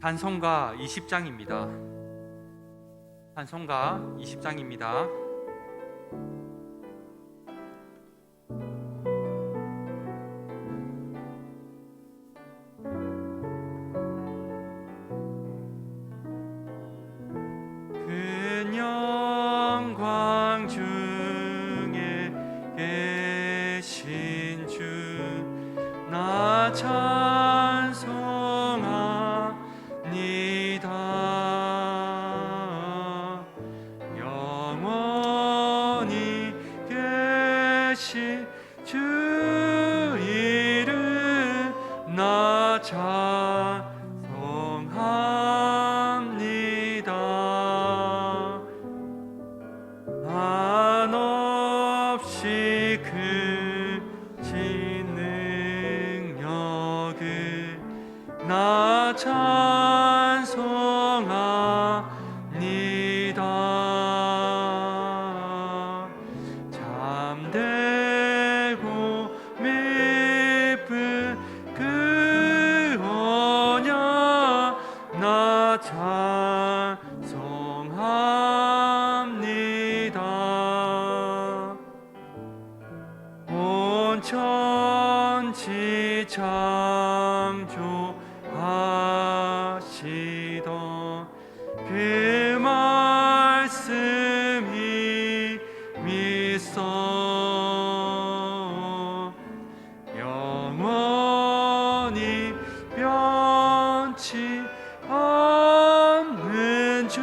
찬송가 20장입니다. 찬송가 20장입니다. 큰 영광 중에 계신 주 나 찬송합니다. 영원히 계신 주 이름 나 찬송합니다. 한없이 크신 능력을 나 찬송합니다. 잠들고 깊은 그 언약 나 찬송합니다. 온 천지 창조하시던 그 말씀이 믿어 영원히 변치 없는 주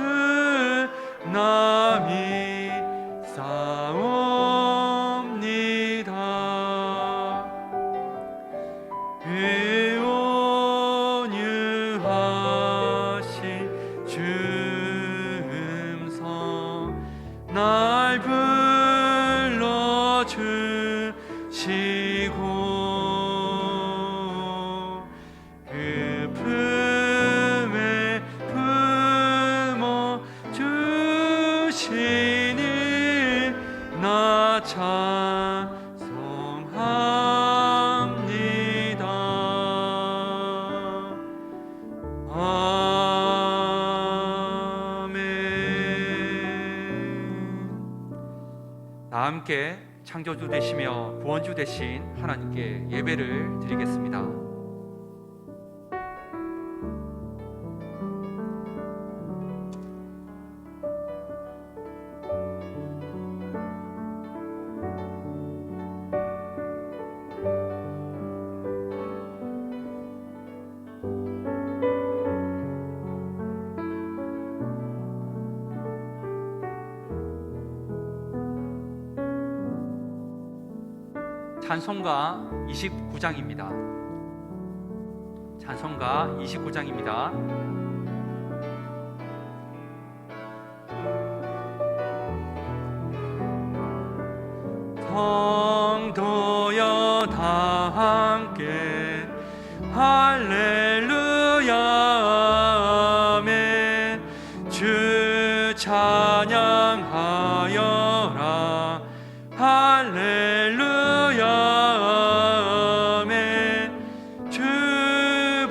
나 믿사옵니다. 그 온유하신 주 음성 날 불러주시고 그 품에 품어주시니 나 찬송합니다. 아멘. 다 함께 창조주 되시며 구원주 되신 하나님께 예배를 드리겠습니다. 찬송가 29장입니다. 찬송가 29장입니다. 성도여 다 함께 할렐루야 아멘. 주 찬양하여라 할렐루야 아멘. 주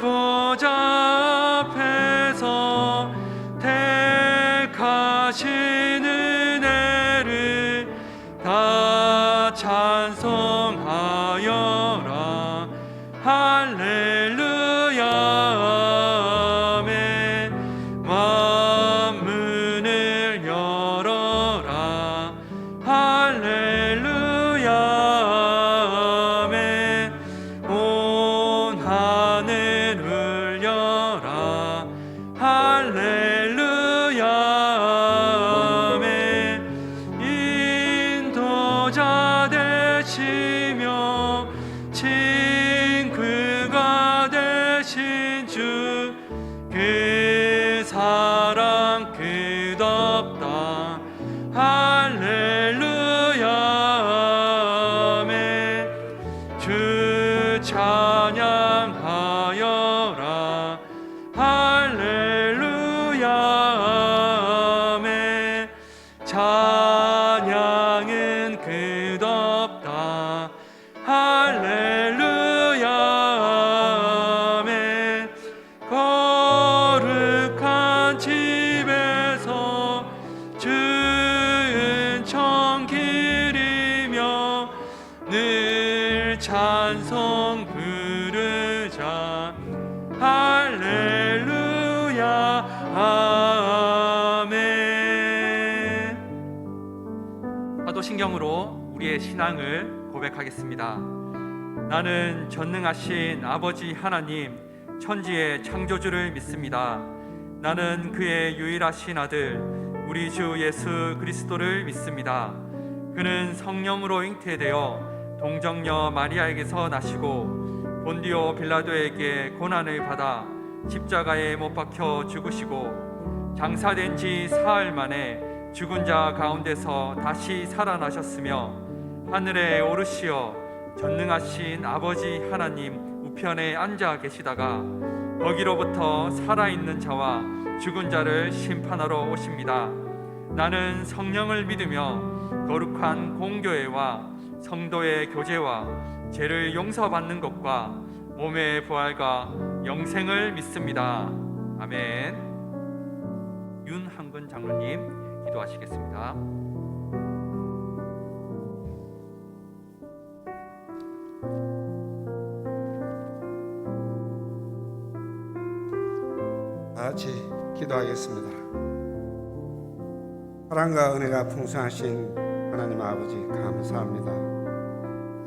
보좌 앞에서 택하신 은혜를 다 찬송하여라 할렐루야 아멘. 만문을 열어라 할렐루야 아멘. 온 하늘 울려라 할렐루야 아멘. 인도자 되시며 친구가 되신 주 그 사랑 끝없다 할렐루야 아멘. 주 찬양하여라 할렐루야 아멘. 찬양은 끝없다 할렐루야 아멘. 거룩 아멘. 사도신경으로 우리의 신앙을 고백하겠습니다. 나는 전능하신 아버지 하나님, 천지의 창조주를 믿습니다. 나는 그의 유일하신 아들 우리 주 예수 그리스도를 믿습니다. 그는 성령으로 잉태되어 동정녀 마리아에게서 나시고 본디오 빌라도에게 고난을 받아 십자가에 못 박혀 죽으시고 장사된 지 사흘 만에 죽은 자 가운데서 다시 살아나셨으며 하늘에 오르시어 전능하신 아버지 하나님 우편에 앉아 계시다가 거기로부터 살아있는 자와 죽은 자를 심판하러 오십니다. 나는 성령을 믿으며 거룩한 공교회와 성도의 교제와 죄를 용서받는 것과 몸의 부활과 영생을 믿습니다. 아멘. 윤한근 장로님 기도하시겠습니다. 같이 기도하겠습니다. 사랑과 은혜가 풍성하신 하나님 아버지 감사합니다.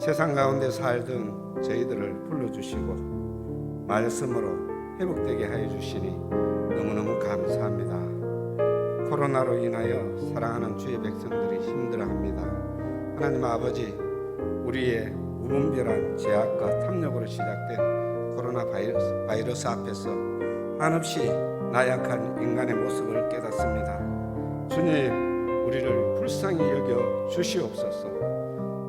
세상 가운데 살던 저희들을 불러주시고 말씀으로 회복되게 하여 주시니 너무너무 감사합니다. 코로나로 인하여 사랑하는 주의 백성들이 힘들어합니다. 하나님 아버지, 우리의 무분별한 제약과 탐욕으로 시작된 코로나 바이러스 앞에서 한없이 나약한 인간의 모습을 깨닫습니다. 주님, 우리를 불쌍히 여겨 주시옵소서.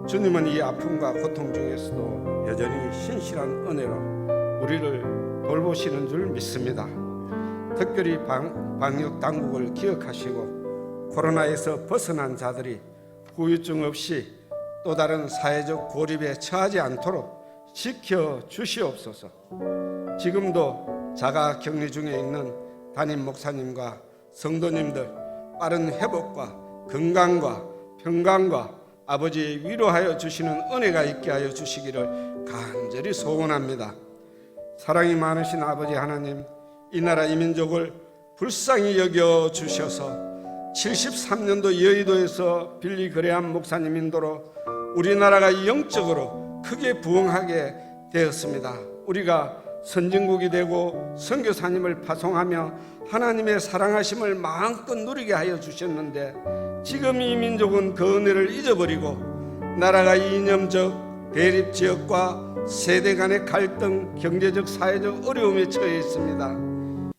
주님은 이 아픔과 고통 중에서도 여전히 신실한 은혜로 우리를 돌보시는 줄 믿습니다. 특별히 방역 당국을 기억하시고 코로나에서 벗어난 자들이 후유증 없이 또 다른 사회적 고립에 처하지 않도록 지켜 주시옵소서. 지금도 자가 격리 중에 있는 담임 목사님과 성도님들 빠른 회복과 건강과 평강과 아버지의 위로하여 주시는 은혜가 있게 하여 주시기를 간절히 소원합니다. 사랑이 많으신 아버지 하나님, 이 나라 이 민족을 불쌍히 여겨 주셔서 73년도 여의도에서 빌리 그레함 목사님 인도로 우리나라가 영적으로 크게 부흥하게 되었습니다. 우리가 선진국이 되고 선교사님을 파송하며 하나님의 사랑하심을 마음껏 누리게 하여 주셨는데 지금 이 민족은 그 은혜를 잊어버리고 나라가 이념적 대립 지역과 세대 간의 갈등, 경제적 사회적 어려움에 처해 있습니다.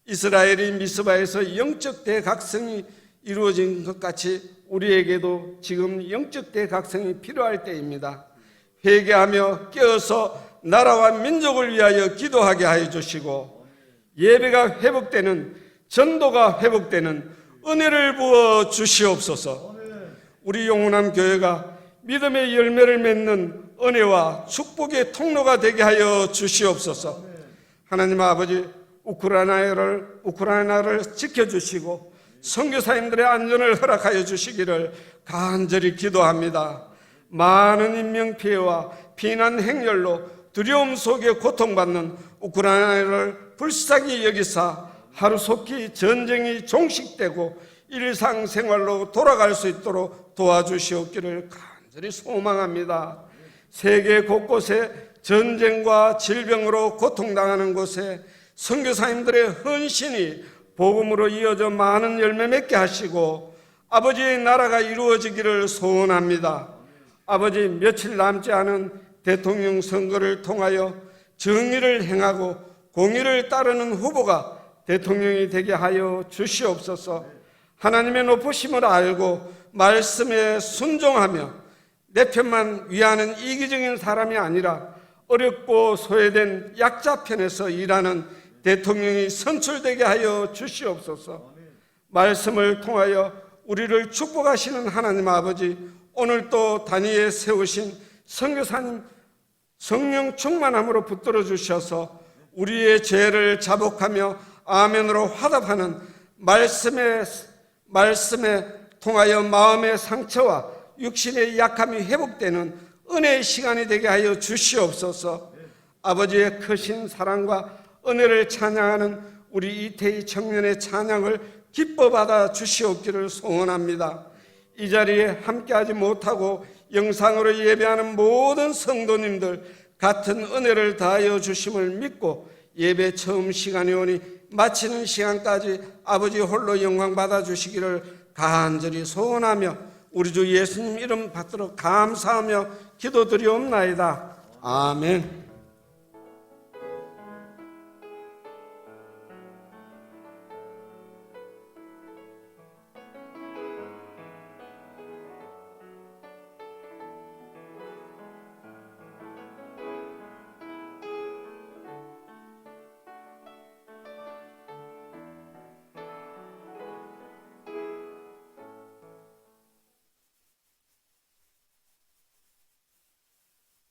이스라엘이 미스바에서 영적 대각성이 이루어진 것 같이 우리에게도 지금 영적 대각성이 필요할 때입니다. 회개하며 깨어서 나라와 민족을 위하여 기도하게 하여 주시고 예배가 회복되는, 전도가 회복되는 은혜를 부어 주시옵소서. 우리 영원한 교회가 믿음의 열매를 맺는 은혜와 축복의 통로가 되게 하여 주시옵소서. 하나님 아버지, 우크라이나를 지켜주시고 선교사님들의 안전을 허락하여 주시기를 간절히 기도합니다. 많은 인명피해와 비난 행렬로 두려움 속에 고통받는 우크라이나를 불쌍히 여기사 하루속히 전쟁이 종식되고 일상생활로 돌아갈 수 있도록 도와주시옵기를 간절히 소망합니다. 세계 곳곳에 전쟁과 질병으로 고통당하는 곳에 선교사님들의 헌신이 복음으로 이어져 많은 열매 맺게 하시고 아버지의 나라가 이루어지기를 소원합니다. 아버지, 며칠 남지 않은 대통령 선거를 통하여 정의를 행하고 공의를 따르는 후보가 대통령이 되게 하여 주시옵소서. 하나님의 높으심을 알고 말씀에 순종하며 내 편만 위하는 이기적인 사람이 아니라 어렵고 소외된 약자 편에서 일하는 대통령이 선출되게 하여 주시옵소서. 말씀을 통하여 우리를 축복하시는 하나님 아버지, 오늘 또 단위에 세우신 선교사님 성령 충만함으로 붙들어 주셔서 우리의 죄를 자복하며 아멘으로 화답하는 말씀에 통하여 마음의 상처와 육신의 약함이 회복되는 은혜의 시간이 되게 하여 주시옵소서. 아버지의 크신 사랑과 은혜를 찬양하는 우리 이태희 청년의 찬양을 기뻐 받아 주시옵기를 소원합니다. 이 자리에 함께하지 못하고 영상으로 예배하는 모든 성도님들 같은 은혜를 다하여 주심을 믿고 예배 처음 시간이 오니 마치는 시간까지 아버지 홀로 영광 받아 주시기를 간절히 소원하며 우리 주 예수님 이름 받도록 감사하며 기도드리옵나이다. 아멘.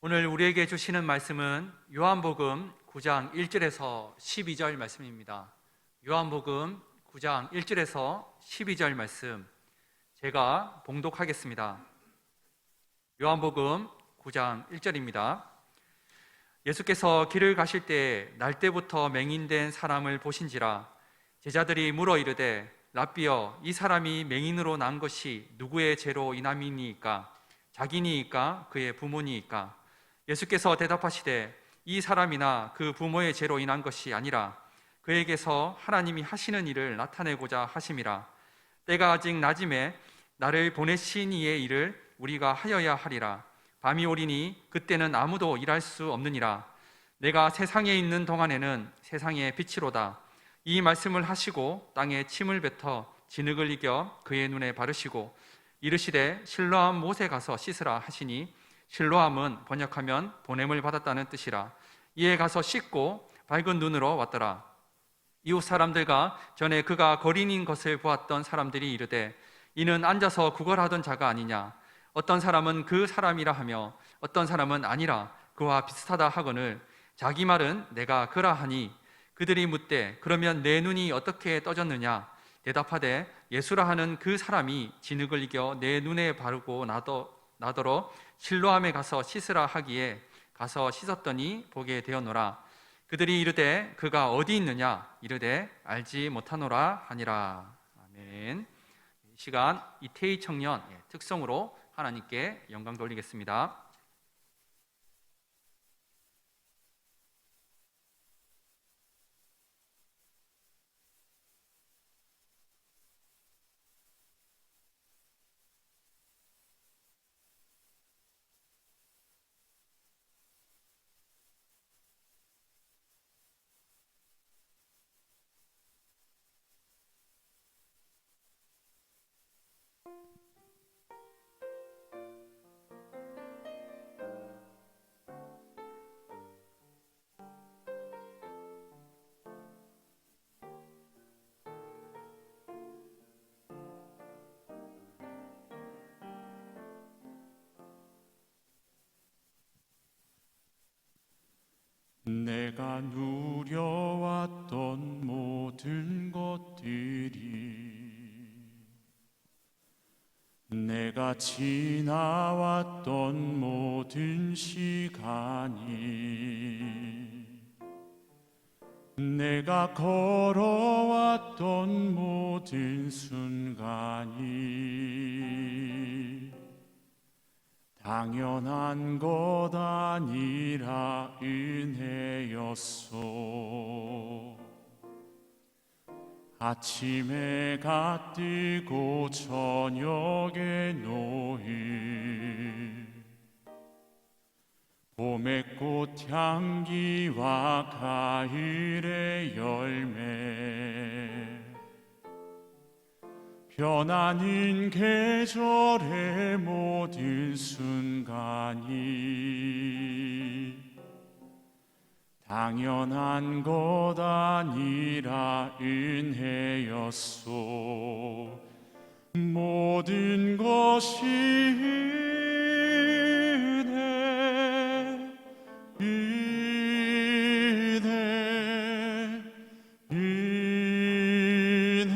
오늘 우리에게 주시는 말씀은 요한복음 9장 1절에서 12절 말씀입니다. 요한복음 9장 1절에서 12절 말씀 제가 봉독하겠습니다. 요한복음 9장 1절입니다. 예수께서 길을 가실 때 날때부터 맹인된 사람을 보신지라. 제자들이 물어 이르되 랍비여, 이 사람이 맹인으로 난 것이 누구의 죄로 인함이니이까? 자기니이까 그의 부모니이까? 예수께서 대답하시되 이 사람이나 그 부모의 죄로 인한 것이 아니라 그에게서 하나님이 하시는 일을 나타내고자 하심이라. 때가 아직 낮음에 나를 보내신 이의 일을 우리가 하여야 하리라. 밤이 오리니 그때는 아무도 일할 수 없느니라. 내가 세상에 있는 동안에는 세상의 빛이로다. 이 말씀을 하시고 땅에 침을 뱉어 진흙을 이겨 그의 눈에 바르시고 이르시되 실로암 못에 가서 씻으라 하시니, 실로암은 번역하면 보냄을 받았다는 뜻이라. 이에 가서 씻고 밝은 눈으로 왔더라. 이웃 사람들과 전에 그가 거린인 것을 보았던 사람들이 이르되 이는 앉아서 구걸하던 자가 아니냐. 어떤 사람은 그 사람이라 하며 어떤 사람은 아니라 그와 비슷하다 하거늘 자기 말은 내가 그라 하니, 그들이 묻되 그러면 내 눈이 어떻게 떠졌느냐. 대답하되 예수라 하는 그 사람이 진흙을 이겨 내 눈에 바르고 나더러 실로암에 가서 씻으라 하기에 가서 씻었더니 보게 되었노라. 그들이 이르되 그가 어디 있느냐. 이르되 알지 못하노라 하니라. 아멘. 이 시간 이태희 청년 특성으로 하나님께 영광 돌리겠습니다. 내가 누려왔던 모든 것들이, 내가 지나왔던 모든 시간이, 내가 걸어왔던 모든 순간이 당연한 것 아니라 은혜였소. 아침에 가 뜨고 저녁에 노을, 봄의 꽃향기와 가을의 열매, 변하는 계절의 모든 순간이 당연한 것 아니라 은혜였소. 모든 것이 은혜, 은혜, 은혜,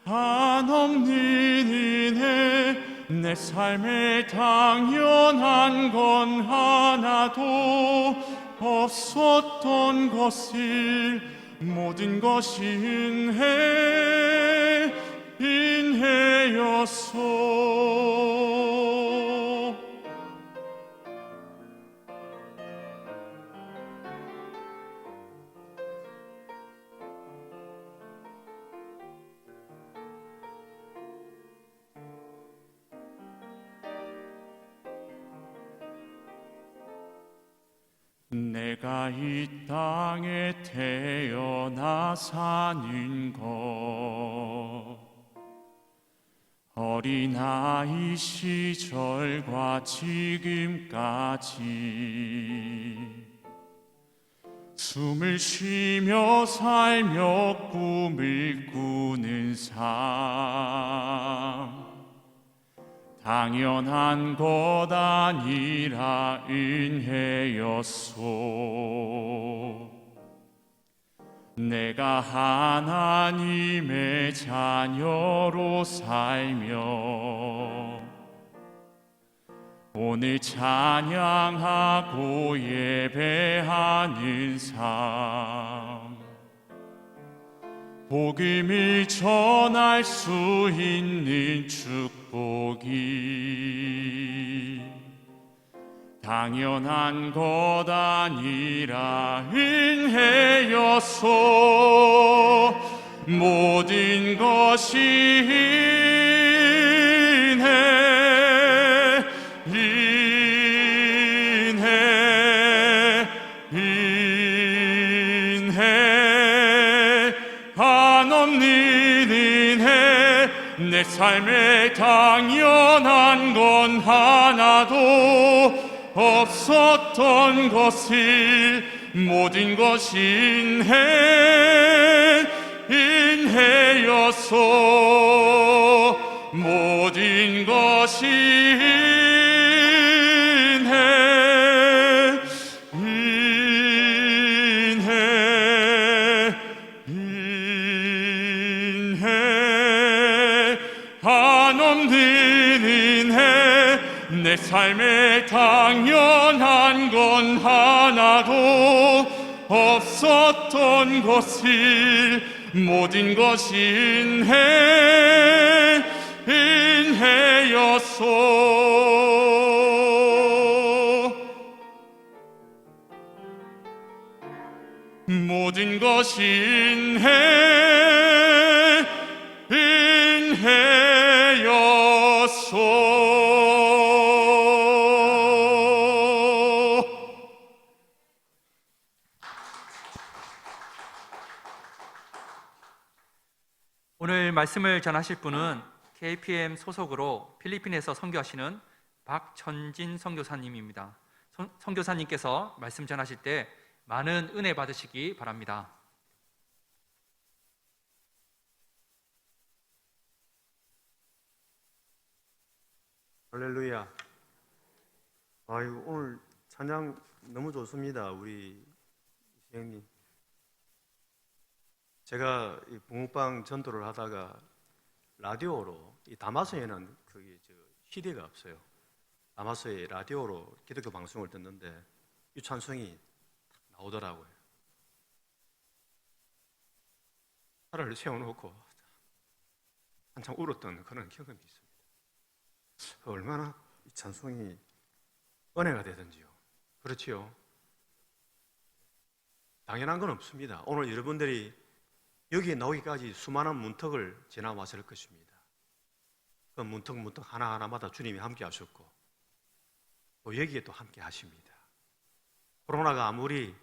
한없는 은혜. 내 삶에 당연한 건 하나도 없었던 것을 모든 것이 인해 인해였소. 내가 이 땅에 태어나 사는 것, 어린아이 시절과 지금까지 숨을 쉬며 살며 꿈을 꾸는 삶, 당연한 것 아니라 은혜였소. 내가 하나님의 자녀로 살며 오늘 찬양하고 예배하는 삶, 복음을 전할 수 있는 축복이 당연한 것 아니라 은혜였소. 모든 것이 인해, 인해, 인해, 한없는 은혜. 내 삶에 당연한 건 하나도 없었던 것을 모든 것이 인해, 인해였소. 모든 것이 인해, 인해, 인해, 한없는 은혜. 내 삶에 당연한 건 하나도 없었던 것을 모든 것이 인해, 인해였소. 모든 것이 인해, 인해였소. 오늘 말씀을 전하실 분은 KPM 소속으로 필리핀에서 선교하시는 박천진 선교사님입니다. 선교사님께서 말씀 전하실 때 많은 은혜 받으시기 바랍니다. 할렐루야. 아이고, 오늘 찬양 너무 좋습니다. 우리 형님. 제가 이 붕어빵 전도를 하다가 라디오로 이 다마스에는 그게 CD가 없어요. 다마스에 라디오로 기독교 방송을 듣는데 이 찬송이 나오더라고요. 차를 세워놓고 한참 울었던 그런 경험이 있습니다. 얼마나 이 찬송이 은혜가 되든지요. 그렇지요. 당연한 건 없습니다. 오늘 여러분들이 여기에 나오기까지 수많은 문턱을 지나왔을 것입니다. 그 문턱 하나하나마다 주님이 함께 하셨고 또 여기에 또 함께 하십니다. 코로나가 아무리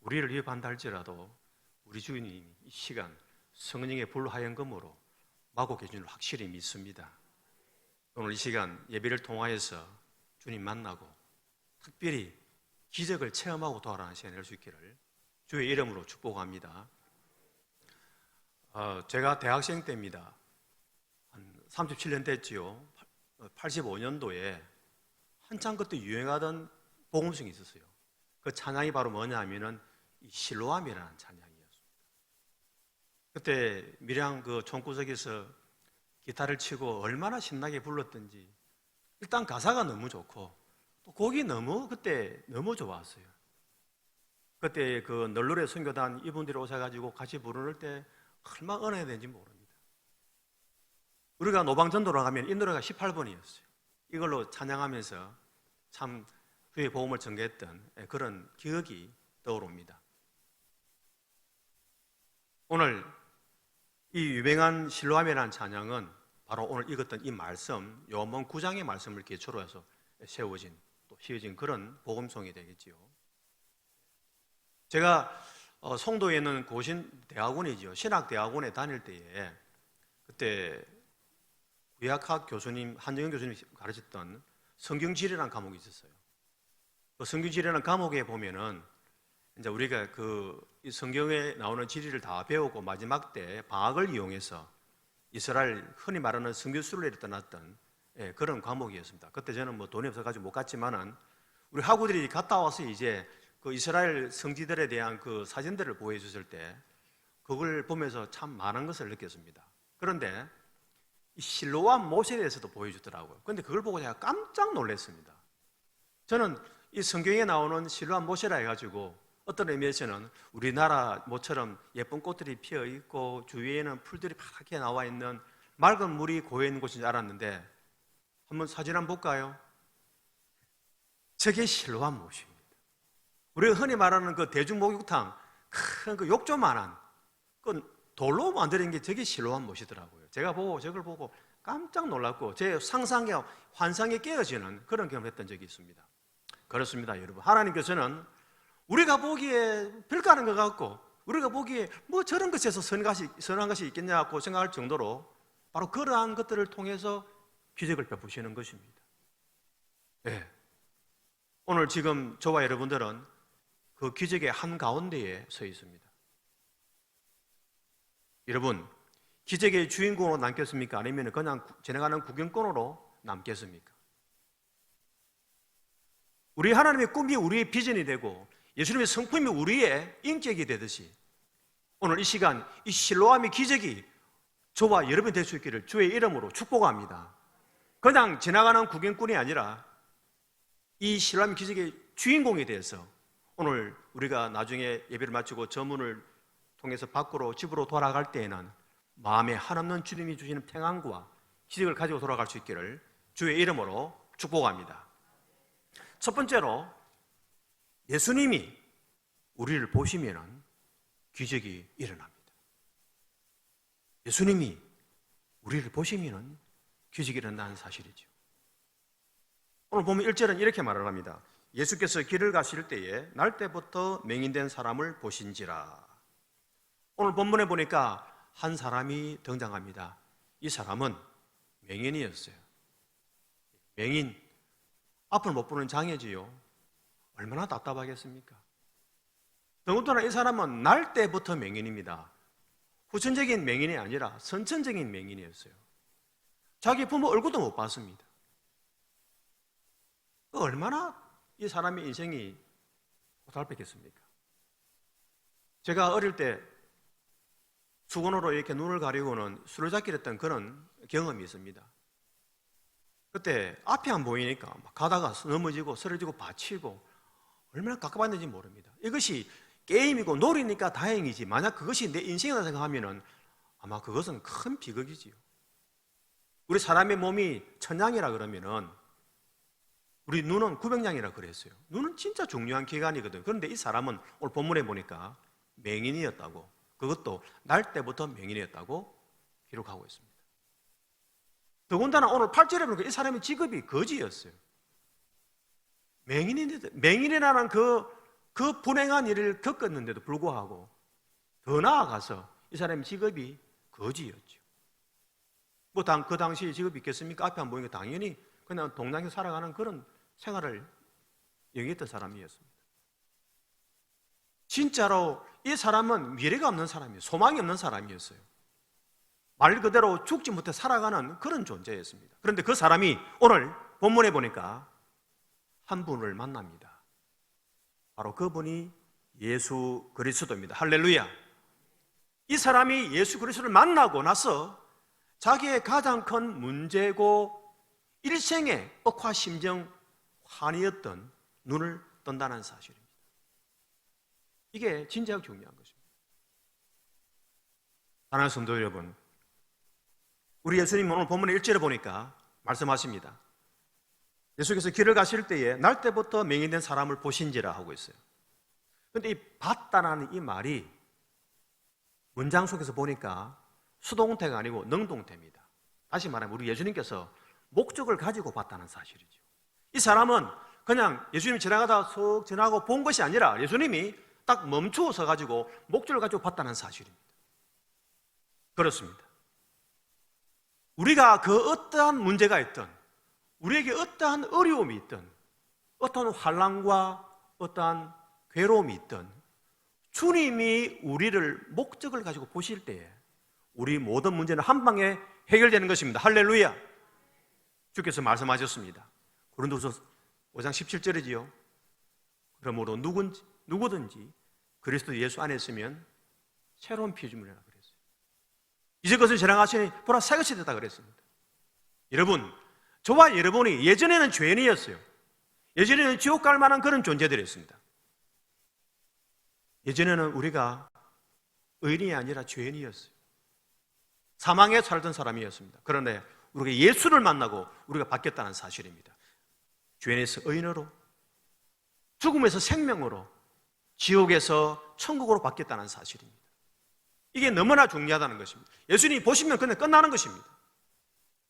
우리를 위협한다 할지라도 우리 주님이 이 시간 성령의 불화연금으로 막고 계신 줄 확실히 믿습니다. 오늘 이 시간 예배를 통하여서 주님 만나고 특별히 기적을 체험하고 돌아가는 시간이 될 수 있기를 주의 이름으로 축복합니다. 제가 대학생 때입니다. 한 37년 됐지요. 85년도에 한참 그때 유행하던 복음성이 있었어요. 그 찬양이 바로 뭐냐 하면은 이 실로암이라는 찬양이었습니다. 그때 밀양 그 총구석에서 기타를 치고 얼마나 신나게 불렀던지 일단 가사가 너무 좋고 또 곡이 너무 그때 너무 좋았어요. 그때 그 널널의 선교단 이분들이 오셔가지고 같이 부를 때 얼마나 은혜가 되는지 모릅니다. 우리가 노방전도로 가면 이 노래가 18번이었어요. 이걸로 찬양하면서 참 주의 복음을 전개했던 그런 기억이 떠오릅니다. 오늘 이 유명한 실로암이라는 찬양은 바로 오늘 읽었던 이 말씀, 요한복음 9장의 말씀을 기초로 해서 세워진 또 휘어진 그런 복음송이 되겠지요. 제가 송도에 있는 고신대학원이죠. 신학대학원에 다닐 때에 그때 구약학 교수님, 한정현 교수님이 가르쳤던 성경지리라는 과목이 있었어요. 그 성경지리라는 과목에 보면은 이제 우리가 이 성경에 나오는 지리를 다 배우고 마지막 때 방학을 이용해서 이스라엘 흔히 말하는 성교순례를 떠났던 그런 과목이었습니다. 그때 저는 뭐 돈이 없어가지고 못 갔지만은 우리 학우들이 갔다 와서 이제 그 이스라엘 성지들에 대한 그 사진들을 보여줬을 때 그걸 보면서 참 많은 것을 느꼈습니다. 그런데 이 실로암 못에 대해서도 보여주더라고요. 그런데 그걸 보고 제가 깜짝 놀랐습니다. 저는 이 성경에 나오는 실로암 못이라 해가지고 어떤 의미에서는 우리나라 모처럼 예쁜 꽃들이 피어 있고 주위에는 풀들이 파랗게 나와 있는 맑은 물이 고여 있는 곳인 줄 알았는데 한번 사진 한번 볼까요? 저게 실로암 못입니다. 우리가 흔히 말하는 그 대중목욕탕 큰 그 욕조만한 그 돌로 만드는 게 저게 실로암 못이더라고요. 제가 저걸 보고 깜짝 놀랐고 제 상상에 환상에 깨어지는 그런 경험을 했던 적이 있습니다. 그렇습니다, 여러분. 하나님께서는 우리가 보기에 별거 아닌 것 같고 우리가 보기에 뭐 저런 것에서 선한 것이 있겠냐고 생각할 정도로 바로 그러한 것들을 통해서 기적을 베푸시는 것입니다. 네. 오늘 지금 저와 여러분들은 그 기적의 한가운데에 서 있습니다. 여러분, 기적의 주인공으로 남겠습니까? 아니면 그냥 지나가는 구경꾼으로 남겠습니까? 우리 하나님의 꿈이 우리의 비전이 되고 예수님의 성품이 우리의 인격이 되듯이 오늘 이 시간 이 실로암의 기적이 저와 여러분이 될 수 있기를 주의 이름으로 축복합니다. 그냥 지나가는 구경꾼이 아니라 이 실로암의 기적의 주인공이 되어서 오늘 우리가 나중에 예배를 마치고 저문을 통해서 밖으로 집으로 돌아갈 때에는 마음에 한없는 주님이 주시는 평안과 기적을 가지고 돌아갈 수 있기를 주의 이름으로 축복합니다. 첫 번째로 예수님이 우리를 보시면 기적이 일어납니다. 예수님이 우리를 보시면 기적이 일어나는 사실이죠. 오늘 보면 1절은 이렇게 말을 합니다. 예수께서 길을 가실 때에 날 때부터 맹인된 사람을 보신지라. 오늘 본문에 보니까 한 사람이 등장합니다. 이 사람은 맹인이었어요. 맹인, 앞을 못 보는 장애지요. 얼마나 답답하겠습니까? 더군다나 이 사람은 날 때부터 맹인입니다. 후천적인 맹인이 아니라 선천적인 맹인이었어요. 자기 부모 얼굴도 못 봤습니다. 얼마나 이 사람의 인생이 고달팠겠습니까? 제가 어릴 때 수건으로 이렇게 눈을 가리고는 수레잡기를 했던 그런 경험이 있습니다. 그때 앞이 안 보이니까 막 가다가 넘어지고 쓰러지고 받치고 얼마나 가까웠는지 모릅니다. 이것이 게임이고 놀이니까 다행이지 만약 그것이 내 인생이라 생각하면 아마 그것은 큰 비극이지요. 우리 사람의 몸이 천냥이라 그러면은 우리 눈은 900냥이라 그랬어요. 눈은 진짜 중요한 기관이거든. 그런데 이 사람은 오늘 본문에 보니까 맹인이었다고, 그것도 날 때부터 맹인이었다고 기록하고 있습니다. 더군다나 오늘 8절에 보니까 이 사람의 직업이 거지였어요. 맹인이라는 그 불행한 일을 겪었는데도 불구하고 더 나아가서 이 사람의 직업이 거지였죠. 뭐 그 당시에 직업이 있겠습니까? 앞에 안 보이니까 당연히 그냥 동양에 살아가는 그런 생활을 영위했던 사람이었습니다. 진짜로 이 사람은 미래가 없는 사람이에요. 소망이 없는 사람이었어요. 말 그대로 죽지 못해 살아가는 그런 존재였습니다. 그런데 그 사람이 오늘 본문에 보니까 한 분을 만납니다. 바로 그분이 예수 그리스도입니다. 할렐루야. 이 사람이 예수 그리스도를 만나고 나서 자기의 가장 큰 문제고 일생의 억화 심정 환이었던 눈을 뜬다는 사실입니다. 이게 진짜 중요한 것입니다. 사랑하는 성도 여러분, 우리 예수님 오늘 본문의 1절에 보니까 말씀하십니다. 예수께서 길을 가실 때에 날 때부터 맹인된 사람을 보신지라 하고 있어요. 그런데 이 봤다라는 이 말이 문장 속에서 보니까 수동태가 아니고 능동태입니다. 다시 말하면 우리 예수님께서 목적을 가지고 봤다는 사실이죠. 이 사람은 그냥 예수님이 지나가다 슥 지나고 본 것이 아니라 예수님이 딱 멈추어 서 가지고 목적을 가지고 봤다는 사실입니다. 그렇습니다. 우리가 그 어떠한 문제가 있든, 우리에게 어떠한 어려움이 있든, 어떠한 환난과 어떠한 괴로움이 있든, 주님이 우리를 목적을 가지고 보실 때에 우리 모든 문제는 한 방에 해결되는 것입니다. 할렐루야. 주께서 말씀하셨습니다. 고린도서 5장 17절이지요. 그러므로 누구든지 그리스도 예수 안에 있으면 새로운 피조물이라 그랬어요. 이제 것을 지나가시니 보라 새 것이 됐다 그랬습니다. 여러분, 저와 여러분이 예전에는 죄인이었어요. 예전에는 지옥 갈 만한 그런 존재들이었습니다. 예전에는 우리가 의인이 아니라 죄인이었어요. 사망에 살던 사람이었습니다. 그런데 우리가 예수를 만나고 우리가 바뀌었다는 사실입니다. 죄인에서 의인으로, 죽음에서 생명으로, 지옥에서 천국으로 바뀌었다는 사실입니다. 이게 너무나 중요하다는 것입니다. 예수님이 보시면 그냥 끝나는 것입니다.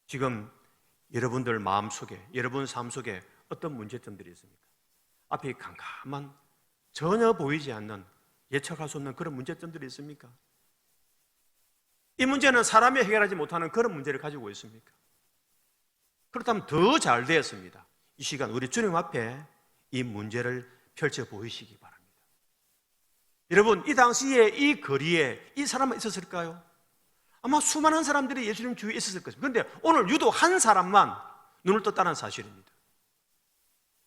지금 여러분들 마음속에, 여러분 삶 속에 어떤 문제점들이 있습니까? 앞에 캄캄한, 전혀 보이지 않는, 예측할 수 없는 그런 문제점들이 있습니까? 이 문제는 사람이 해결하지 못하는 그런 문제를 가지고 있습니까? 그렇다면 더 잘 되었습니다. 이 시간 우리 주님 앞에 이 문제를 펼쳐 보이시기 바랍니다. 여러분, 이 당시에 이 거리에 이 사람은 있었을까요? 아마 수많은 사람들이 예수님 주위에 있었을 것입니다. 그런데 오늘 유독 한 사람만 눈을 떴다는 사실입니다.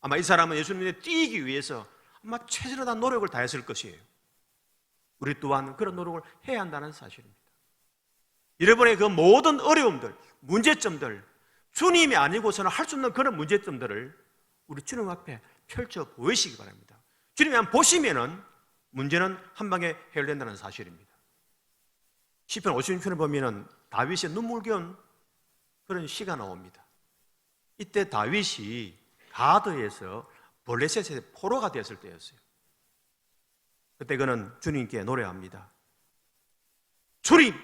아마 이 사람은 예수님에 띄기 위해서 아마 최선을 다한 노력을 다했을 것이에요. 우리 또한 그런 노력을 해야 한다는 사실입니다. 여러분의 그 모든 어려움들, 문제점들, 주님이 아니고서는 할 수 없는 그런 문제점들을 우리 주님 앞에 펼쳐 보이시기 바랍니다. 주님이 한번 보시면은 문제는 한 방에 해결된다는 사실입니다. 시편 56편에 보면은 다윗의 눈물겨운 그런 시가 나옵니다. 이때 다윗이 가드에서 블레셋의 포로가 되었을 때였어요. 그때 그는 주님께 노래합니다. 주님,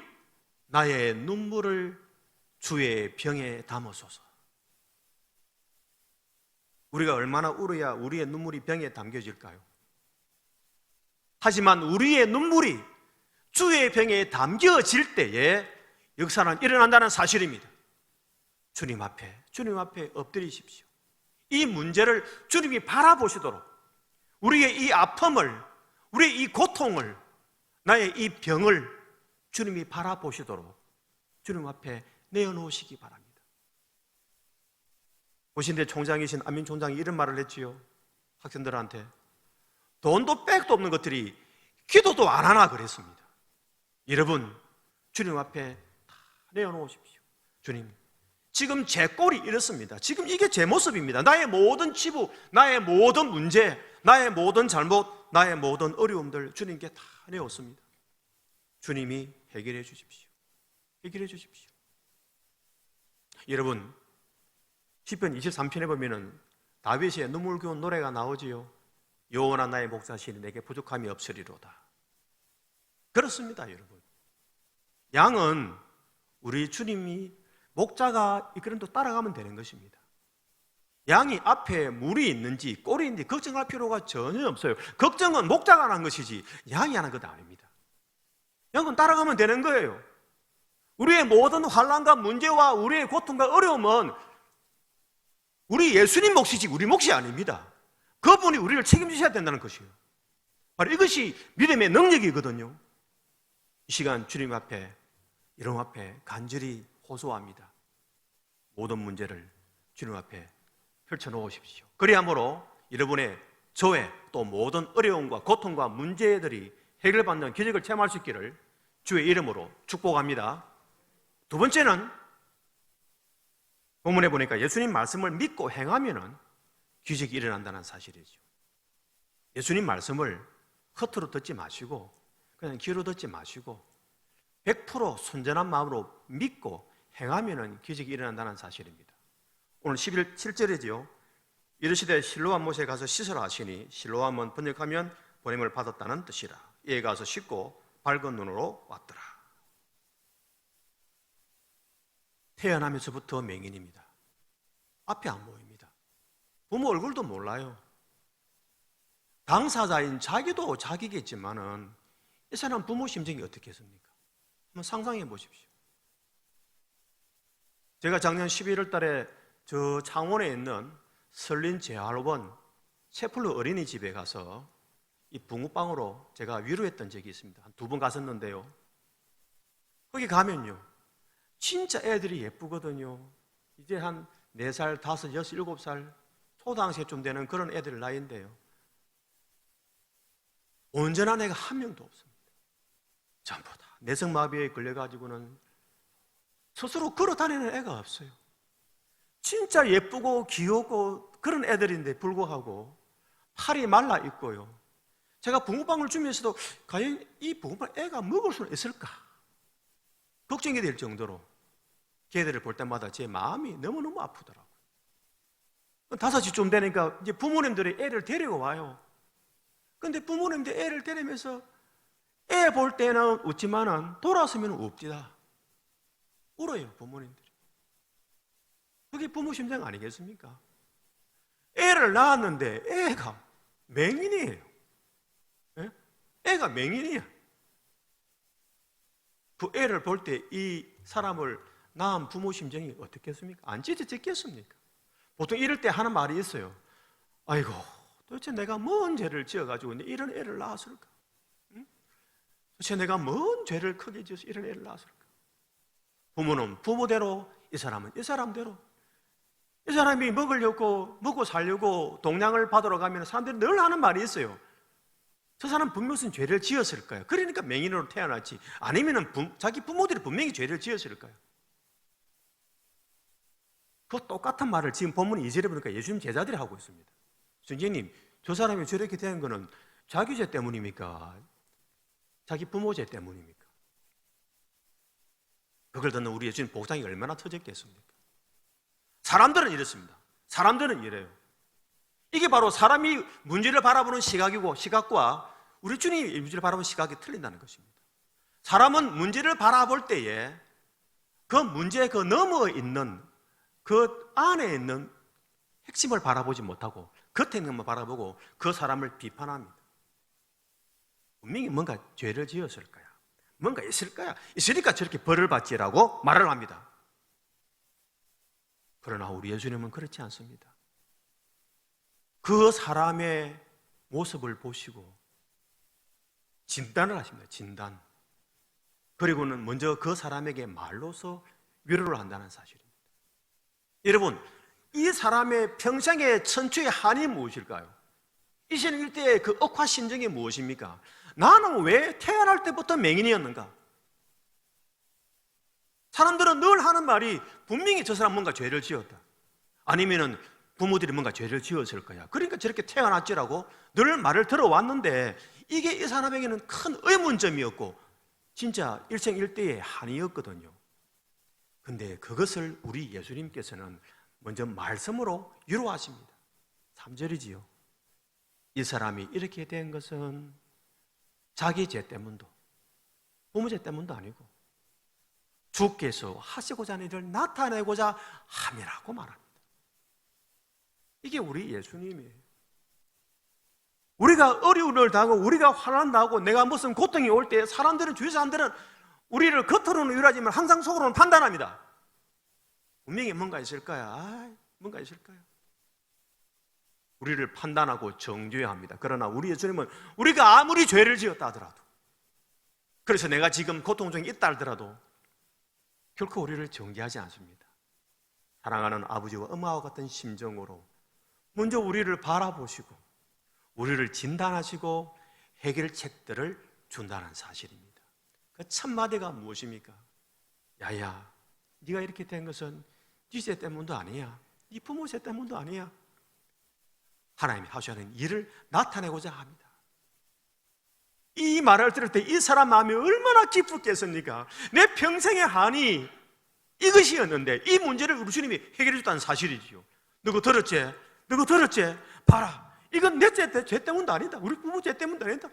나의 눈물을 주의 병에 담으소서. 우리가 얼마나 울어야 우리의 눈물이 병에 담겨질까요? 하지만 우리의 눈물이 주의 병에 담겨질 때에 역사는 일어난다는 사실입니다. 주님 앞에 엎드리십시오. 이 문제를 주님이 바라보시도록, 우리의 이 아픔을, 우리의 이 고통을, 나의 이 병을 주님이 바라보시도록 주님 앞에 내어놓으시기 바랍니다. 보신대 총장이신 안민 총장이 이런 말을 했지요. 학생들한테 돈도 백도 없는 것들이 기도도 안 하나 그랬습니다. 여러분, 주님 앞에 다 내어놓으십시오. 주님, 지금 제 꼴이 이렇습니다. 지금 이게 제 모습입니다. 나의 모든 치부, 나의 모든 문제, 나의 모든 잘못, 나의 모든 어려움들 주님께 다 내었습니다. 주님이 해결해 주십시오. 해결해 주십시오. 여러분, 시편 23편에 보면은 다윗의 눈물겨운 노래가 나오지요. 여호와나 나의 목자시니 내게 부족함이 없으리로다. 그렇습니다, 여러분. 양은 우리 주님이 목자가 이끄는 또 따라가면 되는 것입니다. 양이 앞에 물이 있는지 꼴이 있는지 걱정할 필요가 전혀 없어요. 걱정은 목자가 하는 것이지 양이 하는 것 아닙니다. 양은 따라가면 되는 거예요. 우리의 모든 환난과 문제와 우리의 고통과 어려움은 우리 예수님 몫이지 우리 몫이 아닙니다. 그분이 우리를 책임지셔야 된다는 것이에요. 바로 이것이 믿음의 능력이거든요. 이 시간 주님 앞에, 이름 앞에 간절히 호소합니다. 모든 문제를 주님 앞에 펼쳐놓으십시오. 그리함으로 여러분의 저의 또 모든 어려움과 고통과 문제들이 해결받는 기적을 체험할 수 있기를 주의 이름으로 축복합니다. 두 번째는 본문에 보니까 예수님 말씀을 믿고 행하면은 기적이 일어난다는 사실이죠. 예수님 말씀을 겉으로 듣지 마시고 그냥 귀로 듣지 마시고 100% 순전한 마음으로 믿고 행하면은 기적이 일어난다는 사실입니다. 오늘 7절이지요. 이르시되 실로암 못에 가서 씻으라 하시니 실로암은 번역하면 보냄을 받았다는 뜻이라. 이에 가서 씻고 밝은 눈으로 왔더라. 태어나면서부터 맹인입니다. 앞이 안 보입니다. 부모 얼굴도 몰라요. 당사자인 자기도 자기겠지만은 이 사람 부모 심정이 어떻겠습니까? 한번 상상해 보십시오. 제가 작년 11월 달에 저 창원에 있는 설린 재활원 채플루 어린이집에 가서 이 붕어빵으로 제가 위로했던 적이 있습니다. 한 2번 갔었는데요. 거기 가면요, 진짜 애들이 예쁘거든요. 이제 한 4살, 5, 6, 7살 초등학생쯤 되는 그런 애들 나이인데요. 온전한 애가 한 명도 없습니다. 전부 다 내성마비에 걸려가지고는 스스로 걸어 다니는 애가 없어요. 진짜 예쁘고 귀엽고 그런 애들인데 불구하고 팔이 말라 있고요. 제가 붕어빵을 주면서도 과연 이 붕어빵 애가 먹을 수는 있을까? 걱정이 될 정도로 걔들을 볼 때마다 제 마음이 너무너무 아프더라고요. 5시쯤 되니까 이제 부모님들이 애를 데리고 와요. 근데 부모님들이 애를 데리면서 애 볼 때는 웃지만은 돌아서면 없지다. 울어요, 부모님들이. 그게 부모 심정 아니겠습니까? 애를 낳았는데 애가 맹인이에요. 예? 애가 맹인이야. 그 애를 볼 때 이 사람을 낳은 부모 심정이 어떻겠습니까? 안 찢어졌겠습니까? 보통 이럴 때 하는 말이 있어요. 아이고, 도대체 내가 뭔 죄를 지어가지고 이런 애를 낳았을까? 응? 도대체 내가 뭔 죄를 크게 지어서 이런 애를 낳았을까? 부모는 부모대로, 이 사람은 이 사람대로. 이 사람이 먹고 살려고 동량을 받으러 가면 사람들이 늘 하는 말이 있어요. 저 사람 분명 무슨 죄를 지었을까요? 그러니까 맹인으로 태어났지. 아니면 자기 부모들이 분명히 죄를 지었을까요? 그 똑같은 말을 지금 본문 2절에 보니까 예수님 제자들이 하고 있습니다. 선생님, 저 사람이 저렇게 된 거는 자기 죄 때문입니까? 자기 부모 죄 때문입니까? 그걸 듣는 우리 예수님 복장이 얼마나 터졌겠습니까? 사람들은 이렇습니다. 사람들은 이래요. 이게 바로 사람이 문제를 바라보는 시각이고, 시각과 우리 주님이 문제를 바라보는 시각이 틀린다는 것입니다. 사람은 문제를 바라볼 때에 그 문제 그 너머에 있는 그 안에 있는 핵심을 바라보지 못하고 겉에 있는 것만 바라보고 그 사람을 비판합니다. 분명히 뭔가 죄를 지었을 거야. 뭔가 있을 거야. 있으니까 저렇게 벌을 받지라고 말을 합니다. 그러나 우리 예수님은 그렇지 않습니다. 그 사람의 모습을 보시고 진단을 하십니다. 진단. 그리고는 먼저 그 사람에게 말로서 위로를 한다는 사실입니다. 여러분, 이 사람의 평생의 천추의 한이 무엇일까요? 이 시는 일대의 그 억화 심정이 무엇입니까? 나는 왜 태어날 때부터 맹인이었는가? 사람들은 늘 하는 말이 분명히 저 사람 뭔가 죄를 지었다. 아니면은 부모들이 뭔가 죄를 지었을 거야. 그러니까 저렇게 태어났지라고 늘 말을 들어왔는데 이게 이 사람에게는 큰 의문점이었고 진짜 일생일대의 한이었거든요. 근데 그것을 우리 예수님께서는 먼저 말씀으로 위로하십니다. 3절이지요. 이 사람이 이렇게 된 것은 자기 죄 때문도 부모 죄 때문도 아니고 주께서 하시고자 하는 일을 나타내고자 함이라고 말합니다. 이게 우리 예수님이에요. 우리가 어려움을 당하고 우리가 환난 당하고 내가 무슨 고통이 올 때 사람들은 주위 사람들은 우리를 겉으로는 위로하지만 항상 속으로는 판단합니다. 분명히 뭔가 있을 거야. 뭔가 있을 거야. 우리를 판단하고 정죄해야 합니다. 그러나 우리 예수님은 우리가 아무리 죄를 지었다 하더라도 그래서 내가 지금 고통 중에 있다 하더라도 결코 우리를 정죄하지 않습니다. 사랑하는 아버지와 엄마와 같은 심정으로 먼저 우리를 바라보시고 우리를 진단하시고 해결책들을 준다는 사실입니다. 그 첫 마디가 무엇입니까? 야야, 네가 이렇게 된 것은 네 죄 때문도 아니야. 네 부모 죄 때문도 아니야. 하나님이 하셔야 하는 일을 나타내고자 합니다. 이 말을 들을 때 이 사람 마음이 얼마나 기쁘겠습니까? 내 평생의 한이 이것이었는데 이 문제를 우리 주님이 해결해 줬다는 사실이지요. 너거 들었지? 너거 들었지? 봐라, 이건 내 죄 때문도 아니다. 우리 부부 죄 때문도 아니다.